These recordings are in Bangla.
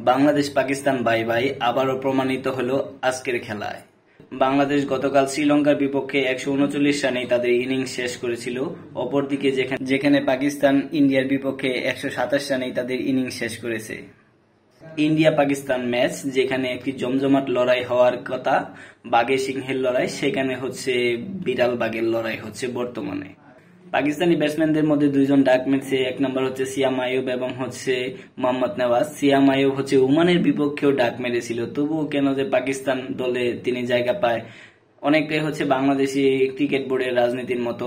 বাংলাদেশ পাকিস্তান বাই বাই আবারও প্রমাণিত হলো আজকের খেলায়। বাংলাদেশ গতকাল শ্রীলঙ্কার বিপক্ষে 139 রানেই তাদের ইনিংস শেষ করেছিল। অপরদিকে যেখানে পাকিস্তান ইন্ডিয়ার বিপক্ষে 127 রানেই তাদের ইনিংস শেষ করেছে। ইন্ডিয়া পাকিস্তান ম্যাচ যেখানে একটি জমজমাট লড়াই হওয়ার কথা, বাঘে সিংহের লড়াই, সেখানে হচ্ছে বিড়াল বাঘের লড়াই হচ্ছে বর্তমানে। পাকিস্তানি ব্যাটসম্যানদের মধ্যে দুইজন ডাক মেরেছে। এক নম্বর হচ্ছে সিয়াম আইয়ুব এবং হচ্ছে মোহাম্মদ নওয়াজ। সিয়াম আইয়ুব হচ্ছে ওমানের বিপক্ষেও ডাক মেরেছিল, তবুও কেন যে পাকিস্তান দলে তিনি জায়গা পায়, অনেকটাই হচ্ছে বাংলাদেশি ক্রিকেট বোর্ডের রাজনীতির মতো।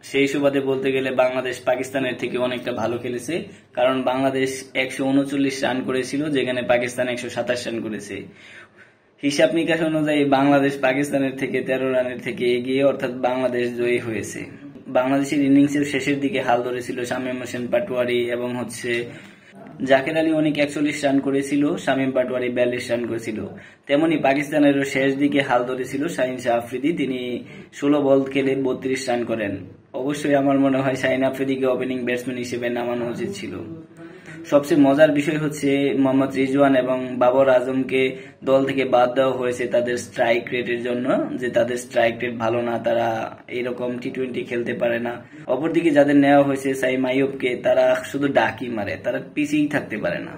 সেই সুবাদে বলতে গেলে বাংলাদেশ পাকিস্তানের থেকে অনেকটা ভালো খেলেছে, কারণ বাংলাদেশ 139 রান করেছিল যেখানে পাকিস্তান 127 রান করেছে। হিসাব নিকাশ অনুযায়ী বাংলাদেশ পাকিস্তানের থেকে 13 রানের থেকে এগিয়ে, অর্থাৎ বাংলাদেশ জয়ী হয়েছে। বাংলাদেশের ইনিংসের শেষের দিকে হাল ধরেছিল শামীম হোসেন পাটোয়ারি এবং হচ্ছে জাকের আলী অনেক 41 রান করেছিল, শামীম পাটোয়ারি 42 রান করেছিল। তেমনি পাকিস্তানেরও শেষ দিকে হাল ধরেছিল শাহিন শাহ আফ্রিদি, তিনি 16 বল খেলে 32 রান করেন। অবশ্যই আমার মনে হয় শাহিন আফ্রিদিকে ওপেনিং ব্যাটসম্যান হিসেবে নামানো উচিত ছিল। সবচেয়ে মজার বিষয় হচ্ছে মোহাম্মদ রিজওয়ান এবং বাবর আজমকে দল থেকে বাদ দেওয়া হয়েছে তাদের স্ট্রাইক রেটের জন্য, যে তাদের স্ট্রাইক রেট ভালো না, তারা এরকম টি-20 খেলতে পারে না। অপরদিকে যাদের নেওয়া হয়েছে সাইম আইয়ুবকে, তারা শুধু ডাকি মারে, তারা পিছিয়েই থাকতে পারে না।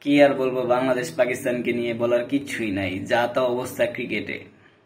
কি আর বলবো, বাংলাদেশ পাকিস্তানকে নিয়ে বলার কিচ্ছুই নাই, যা তা অবস্থা ক্রিকেটে।